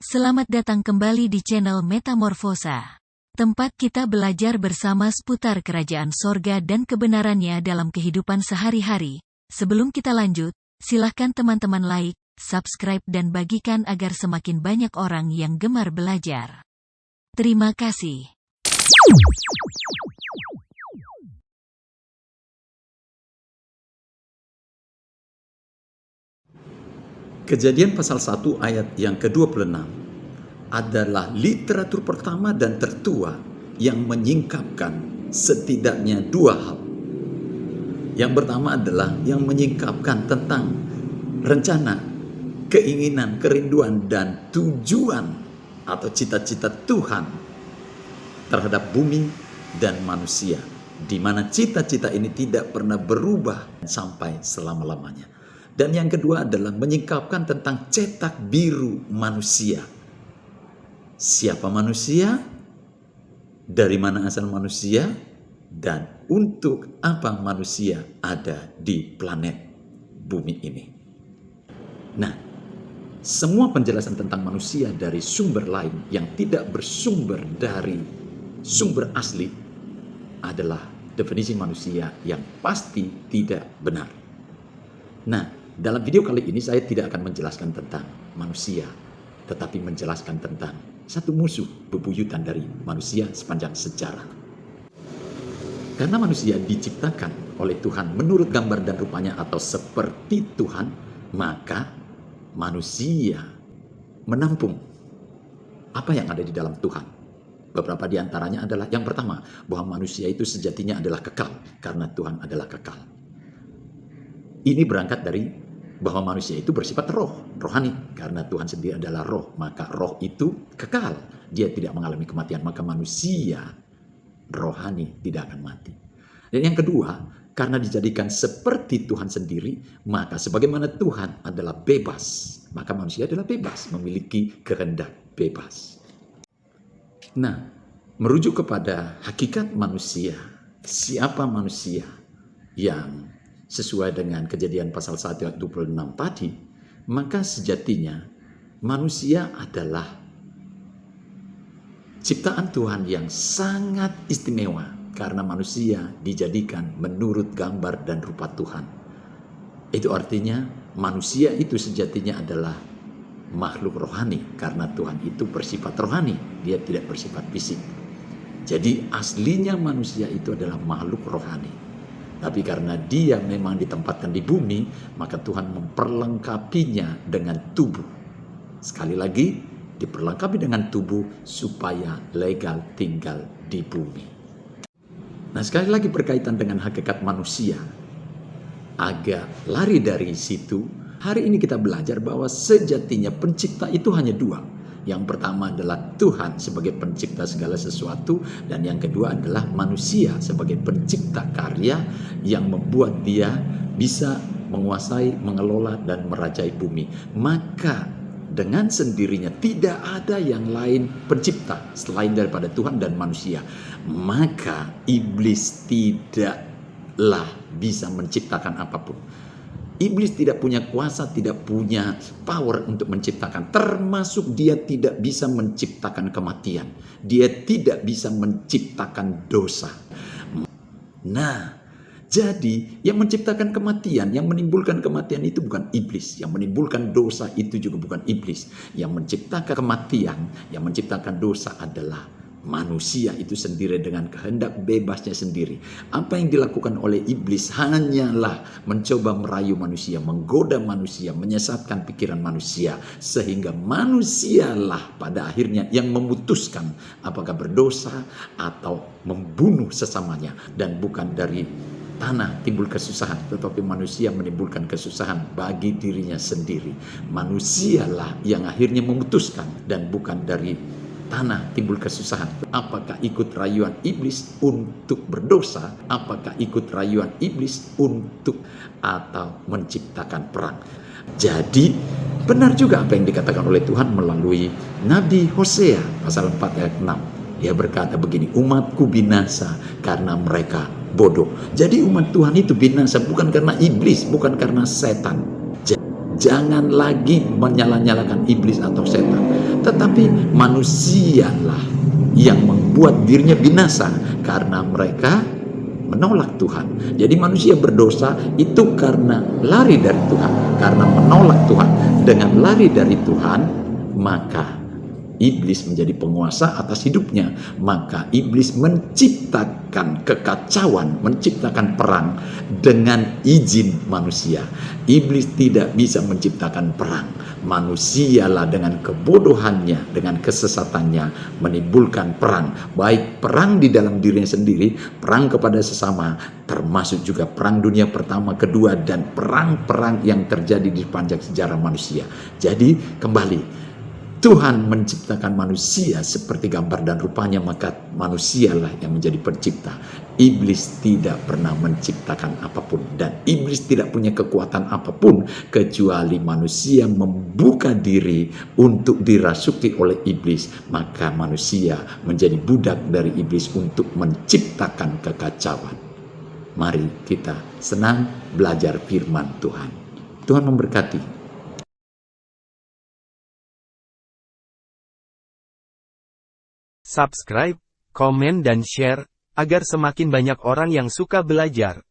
Selamat datang kembali di channel Metamorfosa. Tempat kita belajar bersama seputar kerajaan sorga dan kebenarannya dalam kehidupan sehari-hari. Sebelum kita lanjut, silahkan teman-teman like, subscribe dan bagikan agar semakin banyak orang yang gemar belajar. Terima kasih. Kejadian pasal 1 ayat yang ke-26 adalah literatur pertama dan tertua yang menyingkapkan setidaknya dua hal. Yang pertama adalah yang menyingkapkan tentang rencana, keinginan, kerinduan, dan tujuan atau cita-cita Tuhan terhadap bumi dan manusia, di mana cita-cita ini tidak pernah berubah sampai selama-lamanya. Dan yang kedua adalah menyingkapkan tentang cetak biru manusia. Siapa manusia? Dari mana asal manusia? Dan untuk apa manusia ada di planet bumi ini? Nah, semua penjelasan tentang manusia dari sumber lain yang tidak bersumber dari sumber asli adalah definisi manusia yang pasti tidak benar. Nah, dalam video kali ini saya tidak akan menjelaskan tentang manusia, tetapi menjelaskan tentang satu musuh bebuyutan dari manusia sepanjang sejarah. Karena manusia diciptakan oleh Tuhan menurut gambar dan rupanya atau seperti Tuhan, maka manusia menampung apa yang ada di dalam Tuhan. Beberapa di antaranya adalah yang pertama, bahwa manusia itu sejatinya adalah kekal karena Tuhan adalah kekal. Ini berangkat dari bahwa manusia itu bersifat rohani. Karena Tuhan sendiri adalah roh, maka roh itu kekal. Dia tidak mengalami kematian, maka manusia rohani tidak akan mati. Dan yang kedua, karena dijadikan seperti Tuhan sendiri, maka sebagaimana Tuhan adalah bebas, maka manusia adalah bebas, memiliki kehendak bebas. Nah, merujuk kepada hakikat manusia, siapa manusia yang sesuai dengan Kejadian pasal 1 ayat 26 tadi, maka sejatinya manusia adalah ciptaan Tuhan yang sangat istimewa karena manusia dijadikan menurut gambar dan rupa Tuhan. Itu artinya manusia itu sejatinya adalah makhluk rohani karena Tuhan itu bersifat rohani, dia tidak bersifat fisik. Jadi aslinya manusia itu adalah makhluk rohani. Tapi karena dia memang ditempatkan di bumi, maka Tuhan memperlengkapinya dengan tubuh. Sekali lagi, diperlengkapi dengan tubuh supaya legal tinggal di bumi. Nah, sekali lagi berkaitan dengan hakikat manusia, agak lari dari situ. Hari ini kita belajar bahwa sejatinya pencipta itu hanya dua. Yang pertama adalah Tuhan sebagai pencipta segala sesuatu, dan yang kedua adalah manusia sebagai pencipta karya yang membuat dia bisa menguasai, mengelola, dan merajai bumi. Maka dengan sendirinya tidak ada yang lain pencipta selain daripada Tuhan dan manusia. Maka iblis tidaklah bisa menciptakan apapun. Iblis tidak punya kuasa, tidak punya power untuk menciptakan. Termasuk dia tidak bisa menciptakan kematian. Dia tidak bisa menciptakan dosa. Nah, jadi yang menciptakan kematian, yang menimbulkan kematian itu bukan iblis. Yang menimbulkan dosa itu juga bukan iblis. Yang menciptakan kematian, yang menciptakan dosa adalah manusia itu sendiri dengan kehendak bebasnya sendiri. Apa yang dilakukan oleh iblis hanyalah mencoba merayu manusia, menggoda manusia, menyesatkan pikiran manusia, sehingga manusialah pada akhirnya yang memutuskan apakah berdosa atau membunuh sesamanya. Dan bukan dari tanah timbul kesusahan, tetapi manusia menimbulkan kesusahan bagi dirinya sendiri. Manusialah yang akhirnya memutuskan, dan bukan dari tanah timbul kesusahan. Apakah ikut rayuan iblis untuk berdosa? Apakah ikut rayuan iblis untuk atau menciptakan perang? Jadi benar juga apa yang dikatakan oleh Tuhan melalui Nabi Hosea pasal 4 ayat 6. Dia berkata begini, umatku binasa karena mereka bodoh. Jadi umat Tuhan itu binasa bukan karena iblis, bukan karena setan. Jangan lagi menyala-nyalakan iblis atau setan, Tetapi manusialah yang membuat dirinya binasa karena mereka menolak Tuhan. Jadi manusia berdosa itu karena lari dari Tuhan, karena menolak Tuhan. Dengan lari dari Tuhan, maka iblis menjadi penguasa atas hidupnya. Maka iblis menciptakan kekacauan, menciptakan perang dengan izin manusia. Iblis tidak bisa menciptakan perang. Manusialah dengan kebodohannya, dengan kesesatannya menimbulkan perang. Baik perang di dalam dirinya sendiri, perang kepada sesama, termasuk juga perang dunia pertama, kedua, dan perang-perang yang terjadi di sepanjang sejarah manusia. Jadi kembali, Tuhan menciptakan manusia seperti gambar dan rupanya, maka manusialah yang menjadi pencipta. Iblis tidak pernah menciptakan apapun, dan iblis tidak punya kekuatan apapun kecuali manusia membuka diri untuk dirasuki oleh iblis. Maka manusia menjadi budak dari iblis untuk menciptakan kekacauan. Mari kita senang belajar firman Tuhan. Tuhan memberkati. Subscribe, komen dan share, agar semakin banyak orang yang suka belajar.